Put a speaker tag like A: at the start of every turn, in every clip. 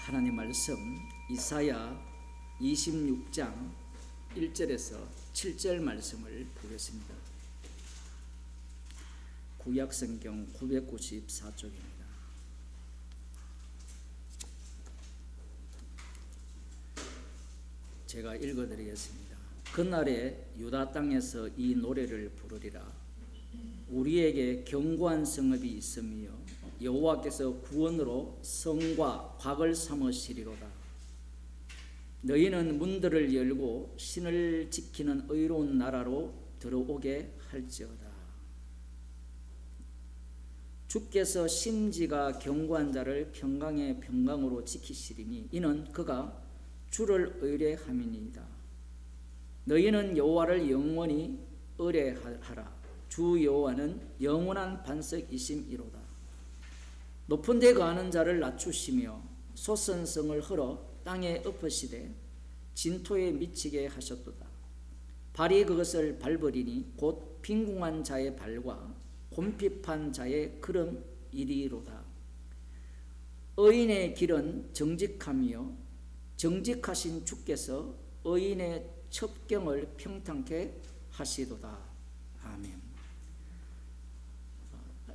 A: 하나님 말씀 이사야 26장 1절에서 7절 말씀을 보겠습니다. 구약성경 994쪽입니다. 제가 읽어드리겠습니다. 그날에 유다 땅에서 이 노래를 부르리라. 우리에게 견고한 성읍이 있으며 여호와께서 구원으로 성과 곽을 삼으시리로다. 너희는 문들을 열고 신을 지키는 의로운 나라로 들어오게 할지어다. 주께서 심지가 견고한 자를 평강의 평강으로 지키시리니 이는 그가 주를 의뢰함이니이다. 너희는 여호와를 영원히 의뢰하라. 주 여호와는 영원한 반석이심이로다. 높은 데 거하는 자를 낮추시며 솟은 성을 헐어 땅에 엎으시되 진토에 미치게 하셨도다. 발이 그것을 밟으리니 곧 빈궁한 자의 발과 곰핍한 자의 걸음이리로다. 의인의 길은 정직하며 정직하신 주께서 의인의 첩경을 평탄케 하시도다. 아멘.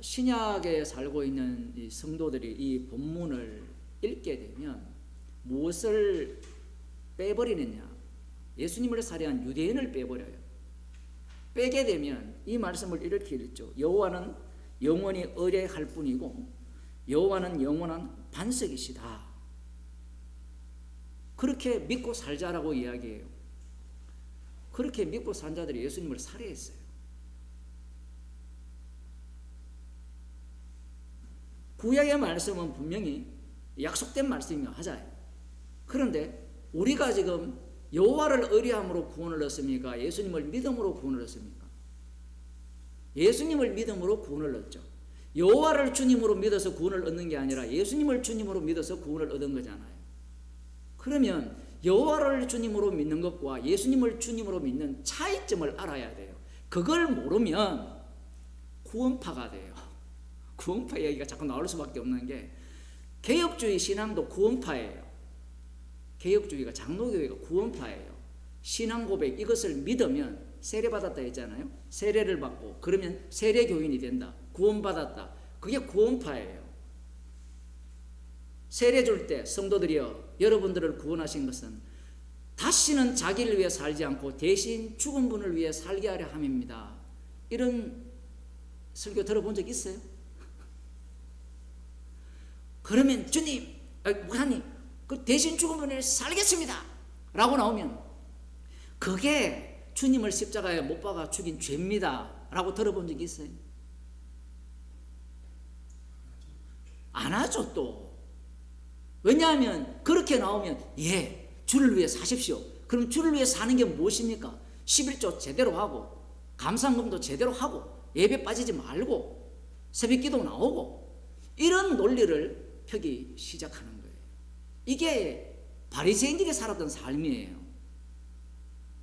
A: 신약에 살고 있는 이 성도들이 이 본문을 읽게 되면 무엇을 빼버리느냐? 예수님을 살해한 유대인을 빼버려요. 빼게 되면 이 말씀을 이렇게 읽죠. 여호와는 영원히 의뢰할 뿐이고 여호와는 영원한 반석이시다. 그렇게 믿고 살자라고 이야기해요. 그렇게 믿고 산 자들이 예수님을 살해했어요. 구약의 말씀은 분명히 약속된 말씀이며 하자요. 그런데 우리가 지금 여호와를 의뢰함으로 구원을 얻습니까? 예수님을 믿음으로 구원을 얻습니까? 예수님을 믿음으로 구원을 얻죠. 여호와를 주님으로 믿어서 구원을 얻는 게 아니라 예수님을 주님으로 믿어서 구원을 얻은 거잖아요. 그러면 여호와를 주님으로 믿는 것과 예수님을 주님으로 믿는 차이점을 알아야 돼요. 그걸 모르면 구원파가 돼요. 구원파 이야기가 자꾸 나올 수밖에 없는 게 개혁주의 신앙도 구원파예요. 개혁주의가 장로교회가 구원파예요. 신앙 고백 이것을 믿으면 세례받았다 했잖아요. 세례를 받고 그러면 세례교인이 된다. 구원받았다. 그게 구원파예요. 세례 줄 때 성도들이여 여러분들을 구원하신 것은 다시는 자기를 위해 살지 않고 대신 죽은 분을 위해 살게 하려 함입니다. 이런 설교 들어본 적 있어요? 그러면 주님, 목사님, 그 대신 죽은 분을 살겠습니다 라고 나오면 그게 주님을 십자가에 못 박아 죽인 죄입니다 라고 들어본 적이 있어요? 안 하죠. 또 왜냐하면 그렇게 나오면 예, 주를 위해 사십시오. 그럼 주를 위해 사는 게 무엇입니까? 11조 제대로 하고 감상금도 제대로 하고 예배 빠지지 말고 새벽기도 나오고 이런 논리를 펴기 시작하는 거예요. 이게 바리새인들이 살았던 삶이에요.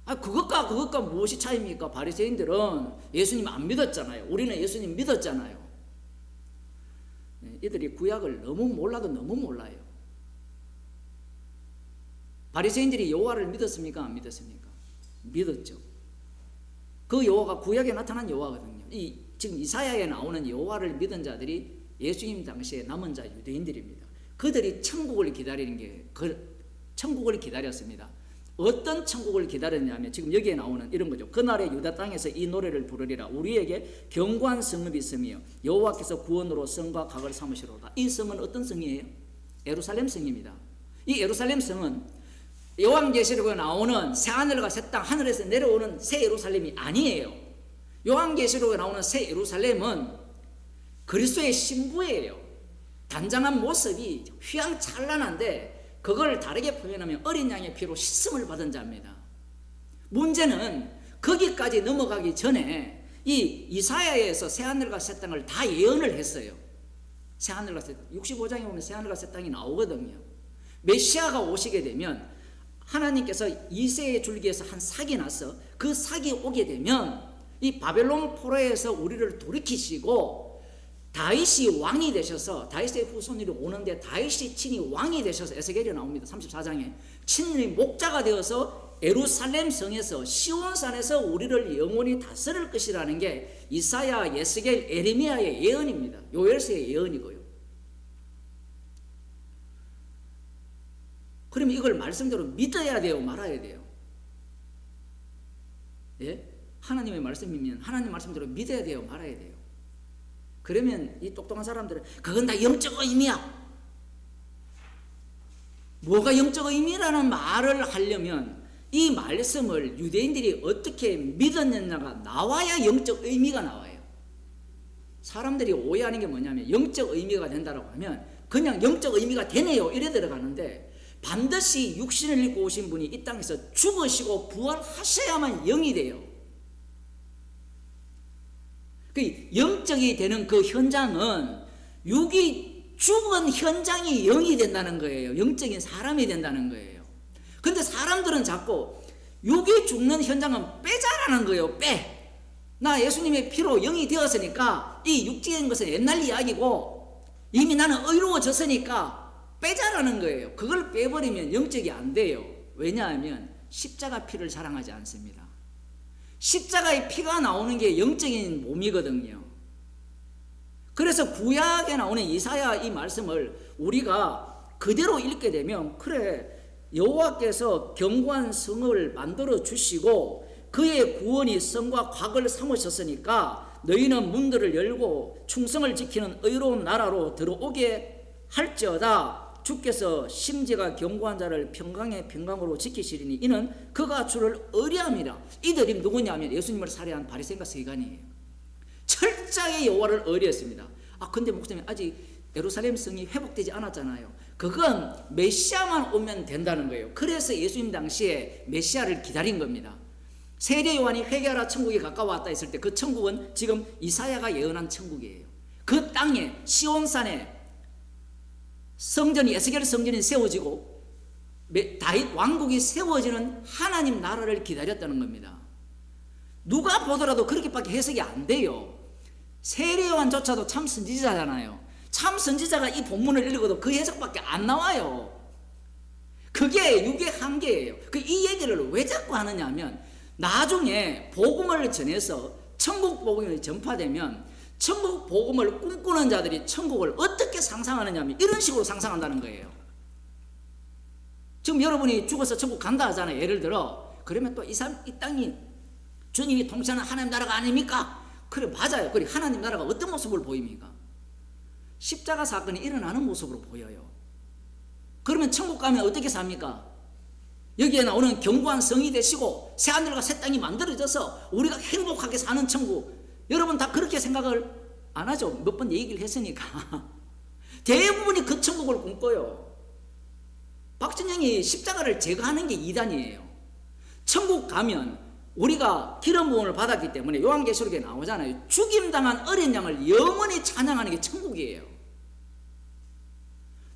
A: 그것과 무엇이 차이입니까? 바리새인들은 예수님 안 믿었잖아요. 우리는 예수님 믿었잖아요. 이들이 구약을 너무 몰라도 너무 몰라요. 바리새인들이 여호와를 믿었습니까? 안 믿었습니까? 믿었죠. 그 여호와가 구약에 나타난 여호와거든요. 지금 이사야에 나오는 여호와를 믿은 자들이 예수님 당시에 남은 자 유대인들입니다. 그들이 천국을 기다리는 게 천국을 기다렸습니다. 어떤 천국을 기다렸냐면 지금 여기에 나오는 이런 거죠. 그날에 유다 땅에서 이 노래를 부르리라. 우리에게 견고한 성읍이 있으며 여호와께서 구원으로 성과 곽을 삼으시로다. 이 성은 어떤 성이에요? 예루살렘 성입니다. 이 예루살렘 성은 요한계시록에 나오는 새하늘과 새 땅, 하늘에서 내려오는 새 예루살렘이 아니에요. 요한계시록에 나오는 새 예루살렘은 그리스도의 신부예요. 단장한 모습이 휘황찬란한데 그걸 다르게 표현하면 어린 양의 피로 씻음을 받은 자입니다. 문제는 거기까지 넘어가기 전에 이 이사야에서 새하늘과 새 땅을 다 예언을 했어요. 새하늘과 새 땅, 65장에 보면 새하늘과 새 땅이 나오거든요. 메시아가 오시게 되면 하나님께서 이새의 줄기에서 한 삭이 나서 그 삭이 오게 되면 이 바벨론 포로에서 우리를 돌이키시고 다윗이 왕이 되셔서 다윗의 후손들이 오는데 다윗이 친히 왕이 되셔서 에스겔이 나옵니다. 34장에 친히 목자가 되어서 예루살렘 성에서 시온산에서 우리를 영원히 다스릴 것이라는 게 이사야, 에스겔, 에레미야의 예언입니다. 요엘서의 예언이고요. 그러면 이걸 말씀대로 믿어야 돼요, 말아야 돼요? 예? 하나님의 말씀이면 하나님 말씀대로 믿어야 돼요, 말아야 돼요? 그러면 이 똑똑한 사람들은 그건 다 영적 의미야. 뭐가 영적 의미라는 말을 하려면 이 말씀을 유대인들이 어떻게 믿었느냐가 나와야 영적 의미가 나와요. 사람들이 오해하는 게 뭐냐면 영적 의미가 된다고 하면 그냥 영적 의미가 되네요 이래 들어가는데 반드시 육신을 입고 오신 분이 이 땅에서 죽으시고 부활하셔야만 영이 돼요. 그 영적이 되는 그 현장은 육이 죽은 현장이 영이 된다는 거예요. 영적인 사람이 된다는 거예요. 근데 사람들은 자꾸 육이 죽는 현장은 빼자라는 거예요. 빼. 나 예수님의 피로 영이 되었으니까 이 육적인 것은 옛날 이야기고 이미 나는 의로워졌으니까 빼자라는 거예요. 그걸 빼버리면 영적이 안 돼요. 왜냐하면 십자가 피를 자랑하지 않습니다. 십자가의 피가 나오는 게 영적인 몸이거든요. 그래서 구약에 나오는 이사야 이 말씀을 우리가 그대로 읽게 되면 그래 여호와께서 견고한 성을 만들어 주시고 그의 구원이 성과 곽을 삼으셨으니까 너희는 문들을 열고 충성을 지키는 의로운 나라로 들어오게 할지어다. 주께서 심지가 견고한 자를 평강의 평강으로 지키시리니 이는 그가 주를 의뢰함이라. 이들이 누구냐면 예수님을 살해한 바리새인과 서기관이에요. 철저하게 여호와를 의뢰했습니다. 근데 목사님 아직 예루살렘 성이 회복되지 않았잖아요. 그건 메시아만 오면 된다는 거예요. 그래서 예수님 당시에 메시아를 기다린 겁니다. 세례 요한이 회개하라 천국이 가까워왔다 했을 때 그 천국은 지금 이사야가 예언한 천국이에요. 그 땅에 시온산에 성전이 에스겔 성전이 세워지고 다윗 왕국이 세워지는 하나님 나라를 기다렸다는 겁니다. 누가 보더라도 그렇게밖에 해석이 안 돼요. 세례 요한조차도 참 선지자잖아요. 참 선지자가 이 본문을 읽어도 그 해석밖에 안 나와요. 그게 육의 한계예요. 이 얘기를 왜 자꾸 하느냐 하면 나중에 복음을 전해서 천국 복음이 전파되면 천국 복음을 꿈꾸는 자들이 천국을 어떻게 상상하느냐 하면 이런 식으로 상상한다는 거예요. 지금 여러분이 죽어서 천국 간다 하잖아요. 예를 들어 그러면 또 이 땅이 주님이 통치하는 하나님 나라가 아닙니까? 그래 맞아요. 그래 하나님 나라가 어떤 모습을 보입니까? 십자가 사건이 일어나는 모습으로 보여요. 그러면 천국 가면 어떻게 삽니까? 여기에 나오는 견고한 성이 되시고 새하늘과 새 땅이 만들어져서 우리가 행복하게 사는 천국. 여러분 다 그렇게 생각을 안 하죠. 몇 번 얘기를 했으니까. 대부분이 그 천국을 꿈꿔요. 박진영이 십자가를 제거하는 게 이단이에요. 천국 가면 우리가 기름 부음을 받았기 때문에 요한계시록에 나오잖아요. 죽임당한 어린 양을 영원히 찬양하는 게 천국이에요.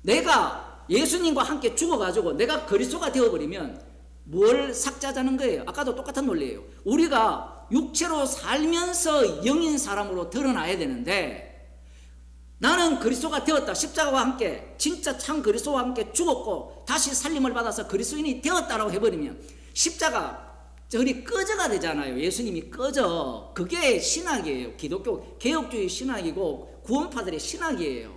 A: 내가 예수님과 함께 죽어가지고 내가 그리스도가 되어버리면 뭘 삭제하자는 거예요? 아까도 똑같은 논리예요. 우리가 육체로 살면서 영인 사람으로 드러나야 되는데 나는 그리스도가 되었다. 십자가와 함께 진짜 참 그리스도와 함께 죽었고 다시 살림을 받아서 그리스도인이 되었다라고 해버리면 십자가 저리 꺼져가 되잖아요. 예수님이 꺼져. 그게 신학이에요. 기독교 개혁주의 신학이고 구원파들의 신학이에요.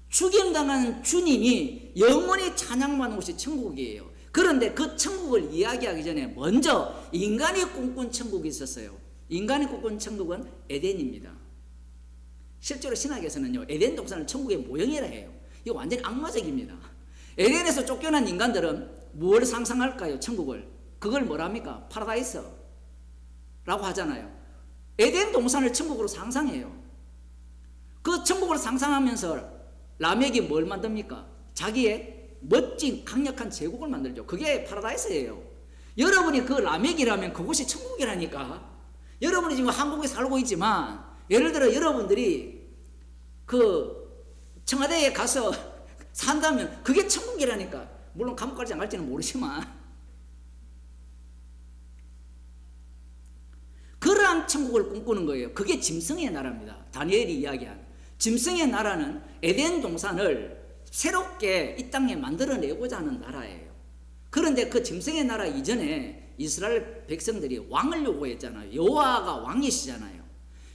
A: 죽임당한 주님이 영원히 찬양받는 곳이 천국이에요. 그런데 그 천국을 이야기하기 전에 먼저 인간이 꿈꾼 천국이 있었어요. 인간이 꿈꾼 천국은 에덴입니다. 실제로 신학에서는요, 에덴 동산을 천국의 모형이라 해요. 이거 완전히 악마적입니다. 에덴에서 쫓겨난 인간들은 뭘 상상할까요? 천국을. 그걸 뭐랍니까? 파라다이스 라고 하잖아요. 에덴 동산을 천국으로 상상해요. 그 천국을 상상하면서 라멕이 뭘 만듭니까? 자기의 멋진 강력한 제국을 만들죠. 그게 파라다이스예요. 여러분이 그 라멕이라면 그곳이 천국이라니까. 여러분이 지금 한국에 살고 있지만 예를 들어 여러분들이 그 청와대에 가서 산다면 그게 천국이라니까. 물론 감옥 갈지 안 갈지는 모르지만 영원한 천국을 꿈꾸는 거예요. 그게 짐승의 나라입니다. 다니엘이 이야기한 짐승의 나라는 에덴 동산을 새롭게 이 땅에 만들어내고자 하는 나라예요. 그런데 그 짐승의 나라 이전에 이스라엘 백성들이 왕을 요구했잖아요. 여호와가 왕이시잖아요.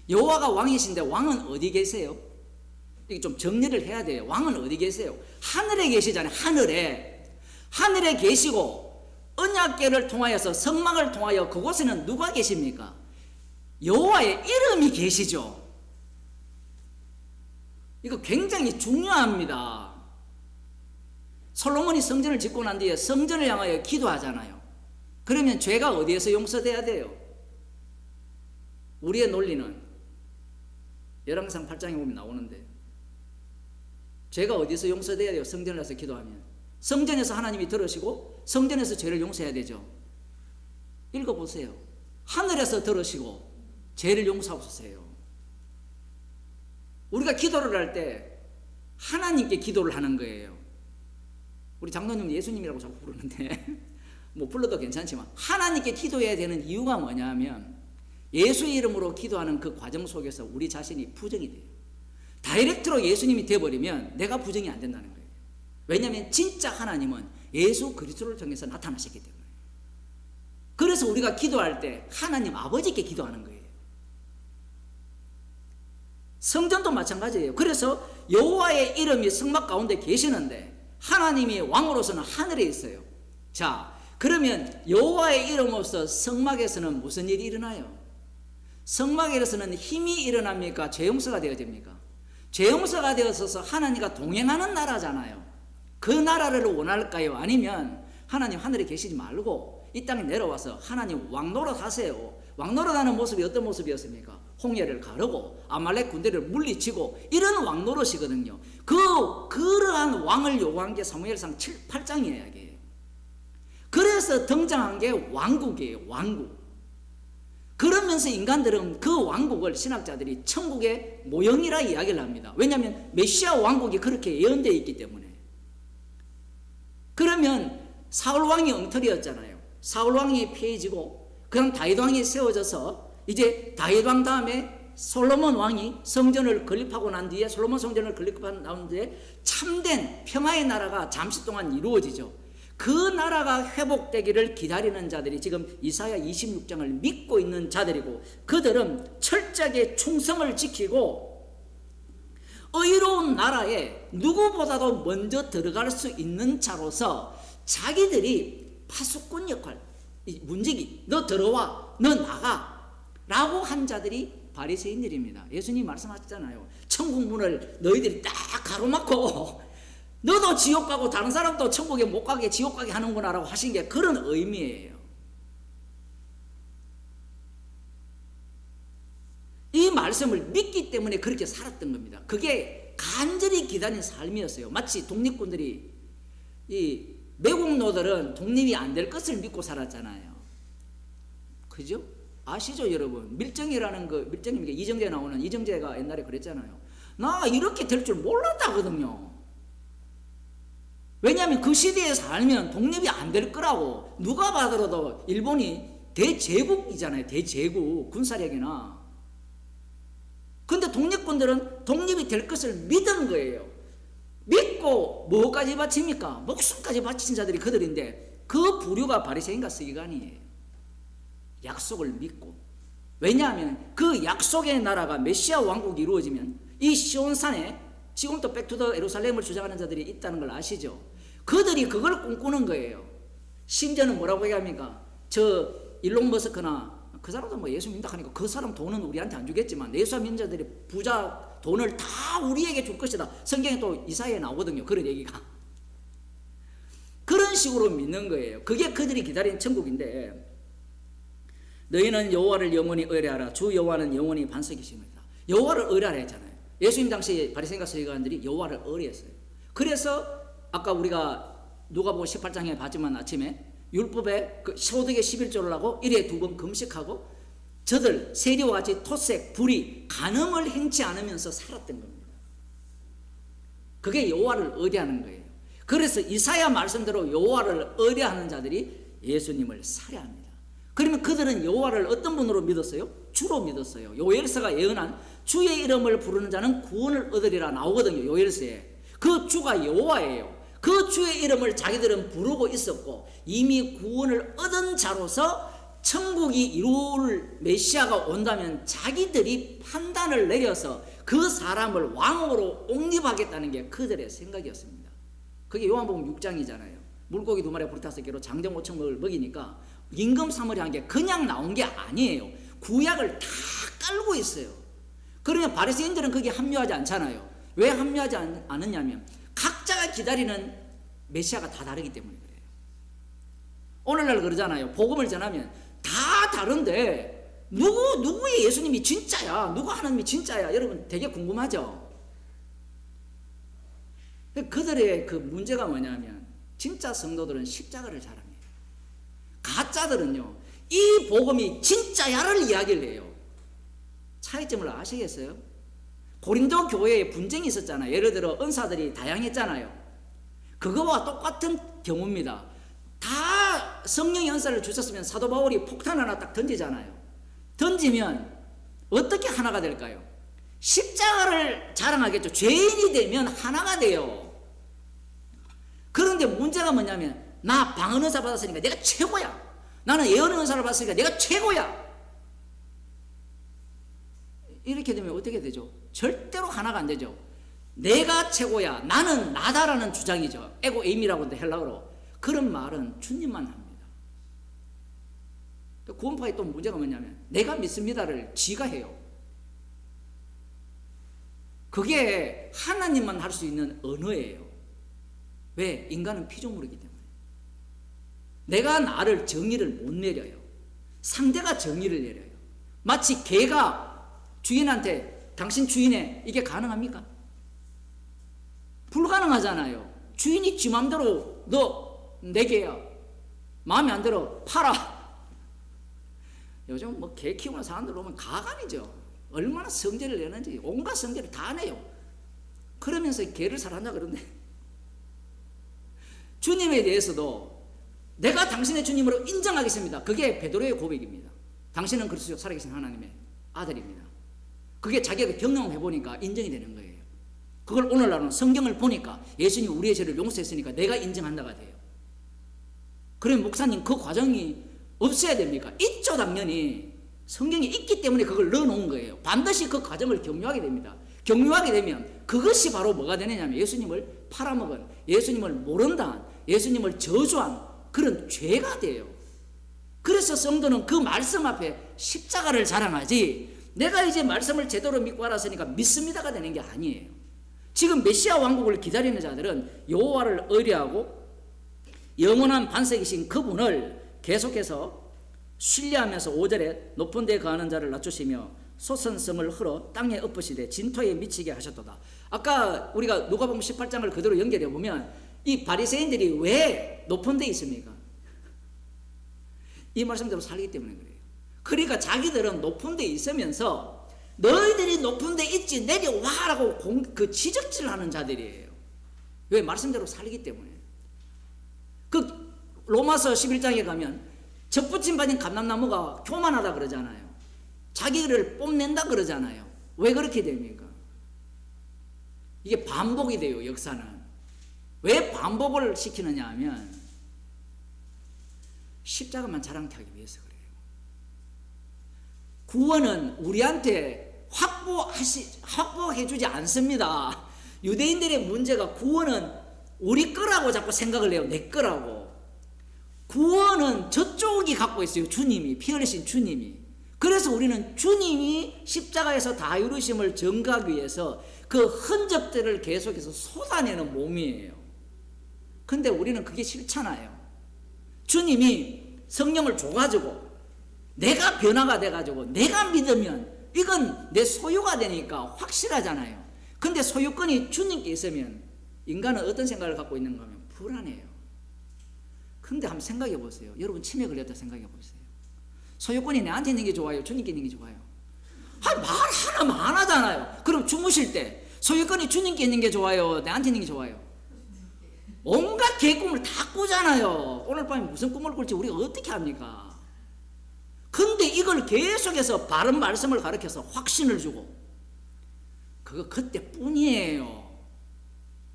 A: 여호와가 왕이신데 왕은 어디 계세요? 이게 좀 정리를 해야 돼요. 왕은 어디 계세요? 하늘에 계시잖아요. 하늘에 계시고 언약궤를 통하여서 성막을 통하여 그곳에는 누가 계십니까? 여호와의 이름이 계시죠. 이거 굉장히 중요합니다. 솔로몬이 성전을 짓고 난 뒤에 성전을 향하여 기도하잖아요. 그러면 죄가 어디에서 용서돼야 돼요? 우리의 논리는 열왕기상 8장에 보면 나오는데 죄가 어디서 용서돼야 돼요? 성전을 가서 기도하면 성전에서 하나님이 들으시고 성전에서 죄를 용서해야 되죠. 읽어보세요. 하늘에서 들으시고 죄를 용서하옵소서요. 우리가 기도를 할 때 하나님께 기도를 하는 거예요. 우리 장로님 예수님이라고 자꾸 부르는데 뭐 불러도 괜찮지만 하나님께 기도해야 되는 이유가 뭐냐면 예수의 이름으로 기도하는 그 과정 속에서 우리 자신이 부정이 돼요. 다이렉트로 예수님이 되어버리면 내가 부정이 안 된다는 거예요. 왜냐하면 진짜 하나님은 예수 그리스도를 통해서 나타나셨기 때문에. 그래서 우리가 기도할 때 하나님 아버지께 기도하는 거예요. 성전도 마찬가지예요. 그래서 여호와의 이름이 성막 가운데 계시는데 하나님이 왕으로서는 하늘에 있어요. 자, 그러면 여호와의 이름으로서 성막에서는 무슨 일이 일어나요? 성막에서는 힘이 일어납니까? 죄 용서가 되어집니까? 죄 용서가 되어서 하나님과 동행하는 나라잖아요. 그 나라를 원할까요? 아니면 하나님 하늘에 계시지 말고 이 땅에 내려와서 하나님 왕노릇 하세요. 왕노릇하는 모습이 어떤 모습이었습니까? 홍해를 가르고 아말렉 군대를 물리치고 이런 왕노릇이거든요. 그러한 왕을 요구한 게 사무엘상 8장 이야기예요. 그래서 등장한 게 왕국이에요. 왕국. 그러면서 인간들은 그 왕국을 신학자들이 천국의 모형이라 이야기를 합니다. 왜냐하면 메시아 왕국이 그렇게 예언되어 있기 때문에. 그러면 사울 왕이 엉터리였잖아요. 사울 왕이 피해지고 그럼 다윗 왕이 세워져서 이제 다윗 왕 다음에 솔로몬 왕이 성전을 건립하고 난 뒤에 솔로몬 성전을 건립하고 난 뒤에 참된 평화의 나라가 잠시 동안 이루어지죠. 그 나라가 회복되기를 기다리는 자들이 지금 이사야 26장을 믿고 있는 자들이고 그들은 철저하게 충성을 지키고 의로운 나라에 누구보다도 먼저 들어갈 수 있는 자로서 자기들이 파수꾼 역할, 문지기, 너 들어와, 너 나가 라고 한 자들이 바리새인들입니다. 예수님이 말씀하셨잖아요. 천국 문을 너희들이 딱 가로막고 너도 지옥 가고 다른 사람도 천국에 못 가게 지옥 가게 하는구나 라고 하신 게 그런 의미예요. 이 말씀을 믿기 때문에 그렇게 살았던 겁니다. 그게 간절히 기다린 삶이었어요. 마치 독립군들이 이 매국노들은 독립이 안 될 것을 믿고 살았잖아요. 그죠? 아시죠 여러분? 밀정이라는 밀정이 이정재 나오는 이정재가 옛날에 그랬잖아요. 나 이렇게 될 줄 몰랐다거든요. 왜냐하면 그 시대에 살면 독립이 안 될 거라고. 누가 봐더라도 일본이 대제국이잖아요. 대제국 군사력이나. 근데 독립군들은 독립이 될 것을 믿은 거예요. 믿고 뭐까지 바칩니까? 목숨까지 바친 자들이 그들인데 그 부류가 바리새인과 서기관이에요. 약속을 믿고. 왜냐하면 그 약속의 나라가 메시아 왕국이 이루어지면 이 시온산에 지금도 백투더 예루살렘을 주장하는 자들이 있다는 걸 아시죠? 그들이 그걸 꿈꾸는 거예요. 심지어는 뭐라고 얘기합니까? 저 일론 머스크나 그 사람도 뭐 예수 믿는다 하니까 그 사람 돈은 우리한테 안 주겠지만 예수 믿는 자들이 부자 돈을 다 우리에게 줄 것이다. 성경에 또 이사야에 나오거든요. 그런 얘기가. 그런 식으로 믿는 거예요. 그게 그들이 기다린 천국인데 너희는 여호와를 영원히 의뢰하라. 주 여호와는 영원히 반석이십니다. 여호와를 의뢰하라 했잖아요. 예수님 당시에 바리새인과 서기관들이 여호와를 의뢰했어요. 그래서 아까 우리가 누가복음 18장에 봤지만 아침에 율법에 그 소득의 11조를 하고 일에 2번 금식하고 저들 세리와 같이 토색, 불의, 간음을 행치 않으면서 살았던 겁니다. 그게 여호와를 의뢰하는 거예요. 그래서 이사야 말씀대로 여호와를 의뢰하는 자들이 예수님을 살해합니다. 그러면 그들은 여호와를 어떤 분으로 믿었어요? 주로 믿었어요. 요엘서가 예언한 주의 이름을 부르는 자는 구원을 얻으리라 나오거든요. 요엘서에. 그 주가 여호와예요. 그 주의 이름을 자기들은 부르고 있었고 이미 구원을 얻은 자로서 천국이 이룰 메시아가 온다면 자기들이 판단을 내려서 그 사람을 왕으로 옹립하겠다는 게 그들의 생각이었습니다. 그게 요한복음 6장이잖아요. 물고기 2마리가 불 5개로 장정 5천을 먹이니까 임금 사물이 한 게 그냥 나온 게 아니에요. 구약을 다 깔고 있어요. 그러면 바리새인들은 거기에 합류하지 않잖아요. 왜 합류하지 않느냐면 각자가 기다리는 메시아가 다 다르기 때문에 그래요. 오늘날 그러잖아요. 복음을 전하면 다 다른데 누구의 예수님이 진짜야, 누구 하나님이 진짜야, 여러분 되게 궁금하죠. 그들의 그 문제가 뭐냐면 진짜 성도들은 십자가를 잘 합니다. 가짜들은요 이 복음이 진짜야를 이야기를 해요. 차이점을 아시겠어요? 고린도 교회에 분쟁이 있었잖아요. 예를 들어 은사들이 다양했잖아요. 그거와 똑같은 경우입니다. 다 성령의 은사를 주셨으면 사도 바울이 폭탄 하나 딱 던지잖아요. 던지면 어떻게 하나가 될까요? 십자가를 자랑하겠죠. 죄인이 되면 하나가 돼요. 그런데 문제가 뭐냐면 나 방언 은사 받았으니까 내가 최고야. 나는 예언 은사를 받았으니까 내가 최고야. 이렇게 되면 어떻게 되죠? 절대로 하나가 안 되죠. 내가 최고야, 나는 나다라는 주장이죠. 에고 에임이라고 하는데 헬라어로. 그런 말은 주님만 합니다. 구원파의 또 문제가 뭐냐면 내가 믿습니다를 지가 해요. 그게 하나님만 할 수 있는 언어예요. 왜? 인간은 피조물이기 때문에. 내가 나를 정의를 못 내려요. 상대가 정의를 내려요. 마치 개가 주인한테 당신 주인에 이게 가능합니까? 불가능하잖아요. 주인이 지 맘대로 너 내 개야, 마음에 안 들어 팔아. 요즘 뭐 개 키우는 사람들 보면 가관이죠. 얼마나 성질을 내는지 온갖 성질을 다 내요. 그러면서 개를 사랑한다 그러는데 주님에 대해서도 내가 당신의 주님으로 인정하겠습니다. 그게 베드로의 고백입니다. 당신은 그리스도 살아계신 하나님의 아들입니다. 그게 자기가 경험해 보니까 인정이 되는 거예요. 그걸 오늘날은 성경을 보니까 예수님이 우리의 죄를 용서했으니까 내가 인정한다가 돼요. 그러면 목사님 그 과정이 없어야 됩니까? 있죠, 당연히. 성경이 있기 때문에 그걸 넣어놓은 거예요. 반드시 그 과정을 경유하게 됩니다. 경유하게 되면 그것이 바로 뭐가 되느냐면 예수님을 팔아먹은, 예수님을 모른다, 예수님을 저주한 그런 죄가 돼요. 그래서 성도는 그 말씀 앞에 십자가를 자랑하지, 내가 이제 말씀을 제대로 믿고 알았으니까 믿습니다가 되는 게 아니에요. 지금 메시아 왕국을 기다리는 자들은 여호와를 의뢰하고 영원한 반석이신 그분을 계속해서 신뢰하면서 5절에 높은 데 거하는 자를 낮추시며 소선성을 흘러 땅에 엎으시되 진토에 미치게 하셨도다. 아까 우리가 누가복음 18장을 그대로 연결해 보면 이 바리새인들이 왜 높은 데 있습니까? 이 말씀대로 살기 때문에 그래요. 그러니까 자기들은 높은 데 있으면서 너희들이 높은 데 있지 내려와라고 그 지적질을 하는 자들이에요. 왜? 말씀대로 살기 때문에. 그 로마서 11장에 가면 적붙임 받은 감람나무가 교만하다 그러잖아요. 자기를 뽐낸다 그러잖아요. 왜 그렇게 됩니까? 이게 반복이 돼요. 역사는. 왜 반복을 시키느냐 하면 십자가만 자랑케 하기 위해서 그래요. 구원은 우리한테 확보해주지 않습니다. 유대인들의 문제가 구원은 우리 거라고 자꾸 생각을 해요. 내 거라고. 구원은 저쪽이 갖고 있어요. 주님이, 피 흘리신 주님이. 그래서 우리는 주님이 십자가에서 다 이루심을 증거하기 위해서 그 흔적들을 계속해서 쏟아내는 몸이에요. 근데 우리는 그게 싫잖아요. 주님이 성령을 줘가지고 내가 변화가 돼가지고 내가 믿으면 이건 내 소유가 되니까 확실하잖아요. 근데 소유권이 주님께 있으면 인간은 어떤 생각을 갖고 있는가 하면 불안해요. 근데 한번 생각해 보세요. 여러분 치매 걸렸다 생각해 보세요. 소유권이 내한테 있는 게 좋아요? 주님께 있는 게 좋아요? 말 하나만 안 하잖아요. 그럼 주무실 때 소유권이 주님께 있는 게 좋아요? 내한테 있는 게 좋아요? 온갖 개꿈을 다 꾸잖아요. 오늘 밤에 무슨 꿈을 꿀지 우리가 어떻게 합니까? 근데 이걸 계속해서 바른 말씀을 가르쳐서 확신을 주고, 그거 그때뿐이에요.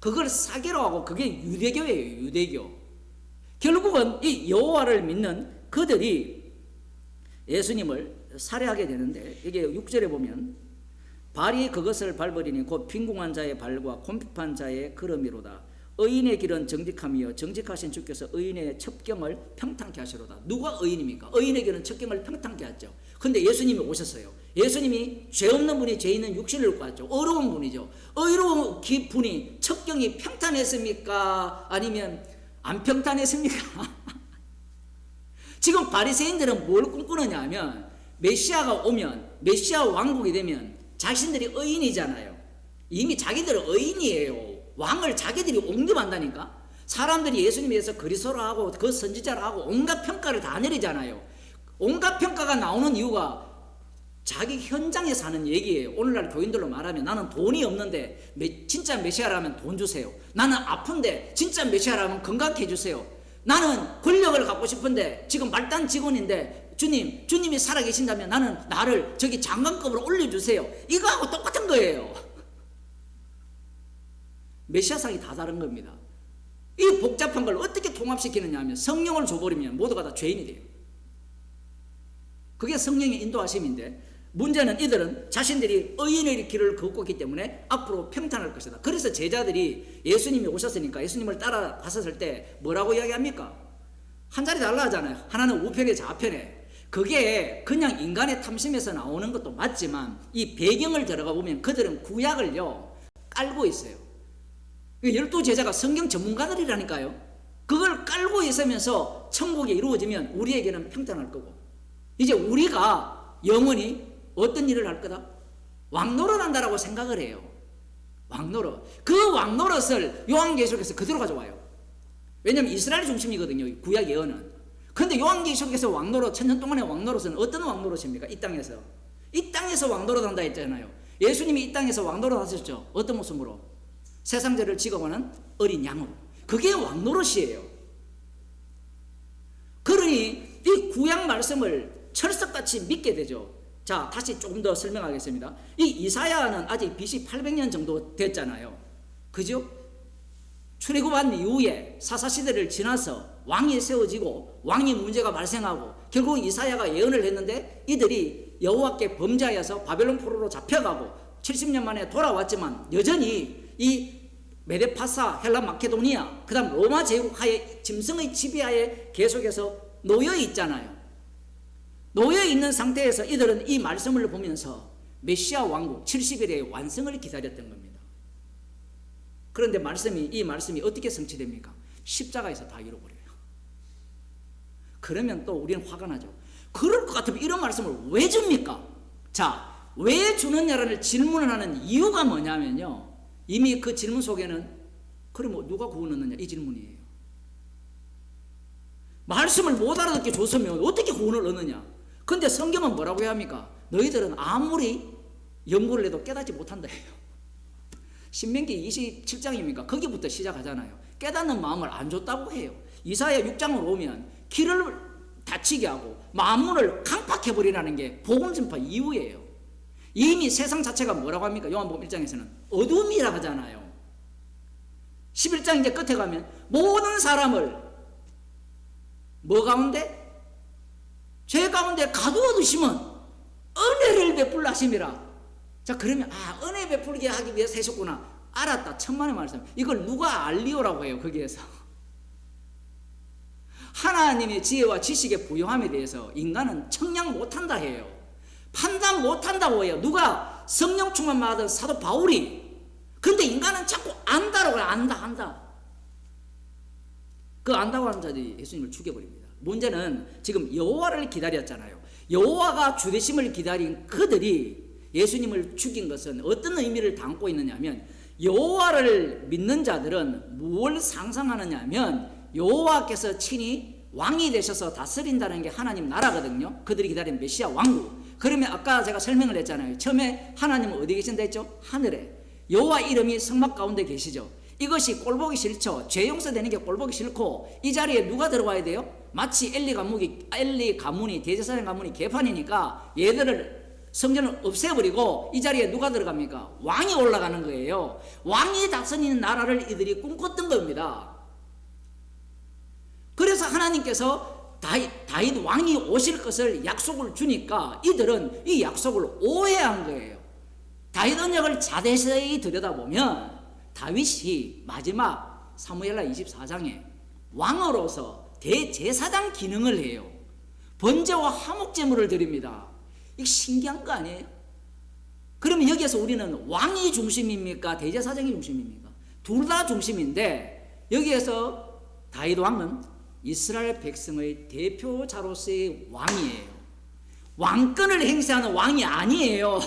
A: 그걸 사기로 하고 그게 유대교예요. 유대교. 결국은 이 여호와를 믿는 그들이 예수님을 살해하게 되는데, 이게 6절에 보면 발이 그것을 밟으리니 곧 빈궁한 자의 발과 곰핍한 자의 걸음이로다. 의인의 길은 정직함이요 정직하신 주께서 의인의 첩경을 평탄케 하시로다. 누가 의인입니까? 의인의 길은 첩경을 평탄케 하죠. 근데 예수님이 오셨어요. 예수님이 죄 없는 분이 죄 있는 육신을 입고 왔죠. 어려운 분이죠. 의로운 분이 첩경이 평탄했습니까? 아니면 안 평탄했습니까? 지금 바리새인들은 뭘 꿈꾸느냐 하면, 메시아가 오면, 메시아 왕국이 되면 자신들이 의인이잖아요. 이미 자기들은 의인이에요. 왕을 자기들이 옹립한다니까. 사람들이 예수님에 대해서 그리스도라 하고 그 선지자라 하고 온갖 평가를 다 내리잖아요. 온갖 평가가 나오는 이유가 자기 현장에 사는 얘기예요. 오늘날 교인들로 말하면, 나는 돈이 없는데 진짜 메시아라면 돈 주세요. 나는 아픈데 진짜 메시아라면 건강해 주세요. 나는 권력을 갖고 싶은데 지금 말단 직원인데 주님이 살아계신다면 나를 저기 장관급으로 올려주세요. 이거하고 똑같은 거예요. 메시아상이 다 다른 겁니다. 이 복잡한 걸 어떻게 통합시키느냐 하면, 성령을 줘버리면 모두가 다 죄인이 돼요. 그게 성령의 인도하심인데, 문제는 이들은 자신들이 의인의 길을 걷고 있기 때문에 앞으로 평탄할 것이다. 그래서 제자들이 예수님이 오셨으니까 예수님을 따라갔었을 때 뭐라고 이야기합니까? 한 자리 달라 하잖아요. 하나는 우편에 좌편에. 그게 그냥 인간의 탐심에서 나오는 것도 맞지만, 이 배경을 들어가 보면 그들은 구약을요 깔고 있어요. 12제자가 성경 전문가들이라니까요. 그걸 깔고 있으면서 천국이 이루어지면 우리에게는 평탄할 거고, 이제 우리가 영원히 어떤 일을 할 거다? 왕노릇 한다라고 생각을 해요. 왕노릇. 그 왕노릇을 요한계시록에서 그대로 가져와요. 왜냐하면 이스라엘 중심이거든요, 구약 예언은. 근데 요한계시록에서 왕노릇, 천년 동안의 왕노릇은 어떤 왕노릇입니까? 이 땅에서 왕노릇 한다 했잖아요. 예수님이 이 땅에서 왕노릇 하셨죠. 어떤 모습으로? 세상 죄를 지고가는 어린 양으로. 그게 왕노릇이에요. 그러니 이 구약 말씀을 철석같이 믿게 되죠. 자, 다시 조금 더 설명하겠습니다. 이 이사야는 아직 BC 800년 정도 됐잖아요. 그죠? 출애굽한 이후에 사사시대를 지나서 왕이 세워지고 왕이 문제가 발생하고 결국 이사야가 예언을 했는데, 이들이 여호와께 범죄하여서 바벨론 포로로 잡혀가고 70년 만에 돌아왔지만 여전히 이 메데파사, 헬라 마케도니아, 그 다음 로마 제국하에 짐승의 지배하에 계속해서 놓여 있잖아요. 놓여 있는 상태에서 이들은 이 말씀을 보면서 메시아 왕국 70일의 완성을 기다렸던 겁니다. 그런데 이 말씀이 어떻게 성취됩니까? 십자가에서 다 이루어버려요. 그러면 또 우리는 화가 나죠. 그럴 것 같으면 이런 말씀을 왜 줍니까? 자, 왜 주느냐라는 질문을 하는 이유가 뭐냐면요, 이미 그 질문 속에는 그럼 누가 구원 얻느냐 이 질문이에요. 말씀을 못 알아듣게 줬으면 어떻게 구원을 얻느냐. 근데 성경은 뭐라고 해야 합니까? 너희들은 아무리 연구를 해도 깨닫지 못한다 해요. 신명기 27장입니까? 거기부터 시작하잖아요. 깨닫는 마음을 안 줬다고 해요. 이사야 6장으로 오면 길을 닫히게 하고 만문을 강팍해버리라는 게 복음 전파 이유예요. 이미 세상 자체가 뭐라고 합니까? 요한복음 1장에서는 어둠이라 하잖아요. 11장 이제 끝에 가면 모든 사람을 뭐 가운데? 죄 가운데 가두어 두시면 은혜를 베풀라 하심이라. 자, 그러면 은혜 베풀게 하기 위해서 하셨구나. 알았다. 천만의 말씀. 이걸 누가 알리오라고 해요, 거기에서. 하나님의 지혜와 지식의 부요함에 대해서 인간은 청량 못한다 해요. 판단 못한다고 해요. 누가? 성령 충만 받은 사도 바울이. 근데 인간은 자꾸 안다라고 해요. 안다. 그 안다고 하는 자들이 예수님을 죽여버립니다. 문제는 지금 여호와를 기다렸잖아요. 여호와가 주되심을 기다린 그들이 예수님을 죽인 것은 어떤 의미를 담고 있느냐 하면, 여호와를 믿는 자들은 무엇을 상상하느냐 하면 여호와께서 친히 왕이 되셔서 다스린다는 게 하나님 나라거든요. 그들이 기다린 메시아 왕국. 그러면 아까 제가 설명을 했잖아요. 처음에 하나님은 어디 계신다 했죠? 하늘에. 여호와 이름이 성막 가운데 계시죠. 이것이 꼴보기 싫죠. 죄 용서되는 게 꼴보기 싫고, 이 자리에 누가 들어와야 돼요? 마치 엘리 가문이 대제사장 가문이 개판이니까 얘들을 성전을 없애버리고 이 자리에 누가 들어갑니까? 왕이 올라가는 거예요. 왕이 다스리는 나라를 이들이 꿈꿨던 겁니다. 그래서 하나님께서 다윗 왕이 오실 것을 약속을 주니까 이들은 이 약속을 오해한 거예요. 다윗 언약을 자세히 들여다보면 다윗이 마지막 사무엘하 24장에 왕으로서 대제사장 기능을 해요. 번제와 화목제물을 드립니다. 이게 신기한 거 아니에요? 그러면 여기에서 우리는 왕이 중심입니까? 대제사장이 중심입니까? 둘 다 중심인데 여기에서 다윗 왕은 이스라엘 백성의 대표자로서의 왕이에요. 왕권을 행사하는 왕이 아니에요.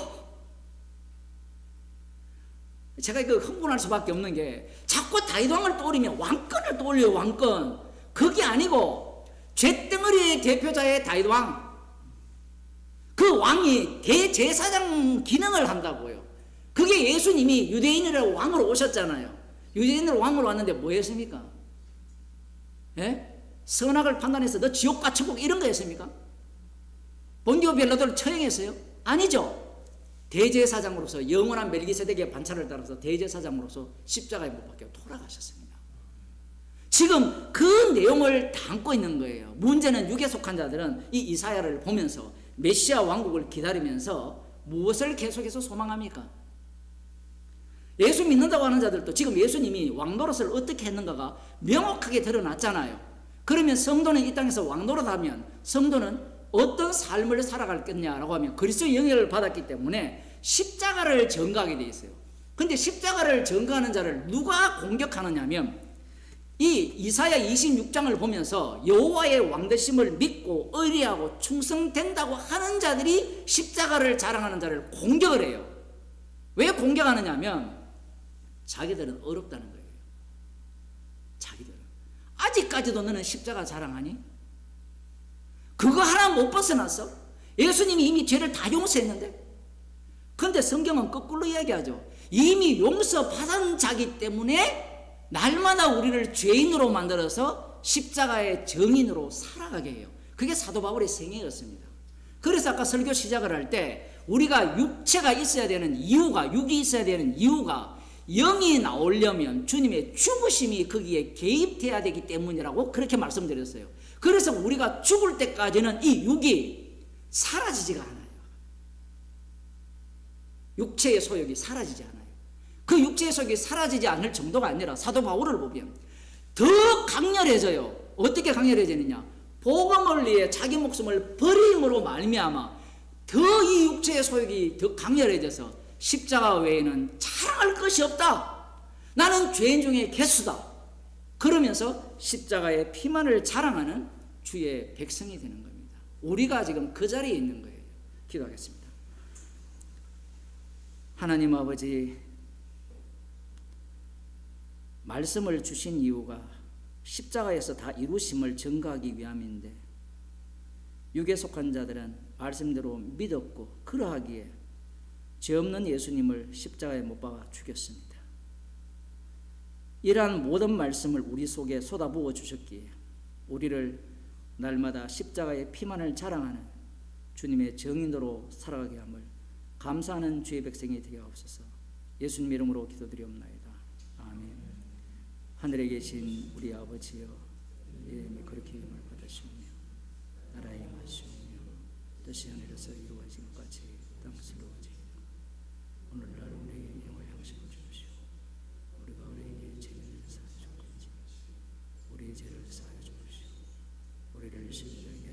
A: 제가 이거 흥분할 수밖에 없는 게 자꾸 다윗 왕을 떠올리면 왕권을 떠올려요. 왕권. 그게 아니고 쇳덩어리의 대표자의 다윗 왕. 그 왕이 대제사장 기능을 한다고요. 그게 예수님이 유대인으로 왕으로 오셨잖아요. 유대인으로 왕으로 왔는데 뭐 했습니까? 예? 선악을 판단해서 너 지옥 가 천국 이런 거 했습니까? 본디오 빌라도를 처형했어요? 아니죠. 대제사장으로서 영원한 멜기세덱의 반차를 따라서 대제사장으로서 십자가에 못 박혀 돌아가셨습니다. 지금 그 내용을 담고 있는 거예요. 문제는 육에 속한 자들은 이 이사야를 보면서 메시아 왕국을 기다리면서 무엇을 계속해서 소망합니까? 예수 믿는다고 하는 자들도 지금 예수님이 왕 노릇을 어떻게 했는가가 명확하게 드러났잖아요. 그러면 성도는 이 땅에서 왕 노릇하면 성도는 어떤 삶을 살아갈 거냐라고 하면 그리스도의 영향을 받았기 때문에 십자가를 전가하게 돼 있어요. 근데 십자가를 전가하는 자를 누가 공격하느냐면 이 이사야 26장을 보면서 여호와의 왕되심을 믿고 의리하고 충성된다고 하는 자들이 십자가를 자랑하는 자를 공격을 해요. 왜 공격하느냐면 자기들은 어렵다는 거예요. 자기들은 아직까지도 너는 십자가 자랑하니? 그거 하나 못 벗어났어? 예수님이 이미 죄를 다 용서했는데? 근데 성경은 거꾸로 이야기하죠. 이미 용서받은 자기 때문에 날마다 우리를 죄인으로 만들어서 십자가의 정인으로 살아가게 해요. 그게 사도 바울의 생애였습니다. 그래서 아까 설교 시작을 할 때 우리가 육체가 있어야 되는 이유가, 육이 있어야 되는 이유가 영이 나오려면 주님의 죽으심이 거기에 개입돼야 되기 때문이라고 그렇게 말씀드렸어요. 그래서 우리가 죽을 때까지는 이 육이 사라지지가 않아요. 육체의 소욕이 사라지지 않아요. 그 육체의 소욕이 사라지지 않을 정도가 아니라 사도 바울을 보면 더 강렬해져요. 어떻게 강렬해지느냐? 복음을 위해 자기 목숨을 버림으로 말미암아 더 이 육체의 소욕이 더 강렬해져서 십자가 외에는 자랑할 것이 없다. 나는 죄인 중에 개수다. 그러면서 십자가의 피만을 자랑하는 주의 백성이 되는 겁니다. 우리가 지금 그 자리에 있는 거예요. 기도하겠습니다. 하나님 아버지, 말씀을 주신 이유가 십자가에서 다 이루심을 증거하기 위함인데 육에 속한 자들은 말씀대로 믿었고 그러하기에 죄 없는 예수님을 십자가에 못 박아 죽였습니다. 이러한 모든 말씀을 우리 속에 쏟아부어 주셨기에 우리를 날마다 십자가의 피만을 자랑하는 주님의 정인으로 살아가게 함을 감사하는 주의 백성이 되게 하옵소서. 예수님 이름으로 기도드리옵나이다. 아멘. 하늘에 계신 우리 아버지여, 이름이 그렇게 힘을 받으시며 나라의 임하시며 뜻이 하늘에서 이루어진 것 같이 땅에서 이루어지게 오늘날 우리에게 영원히 양식을 주십시오. 우리가 우리에게 죄를 사하여 준 것같이 우리의 죄를 사하여 주십시오. 우리를 시험에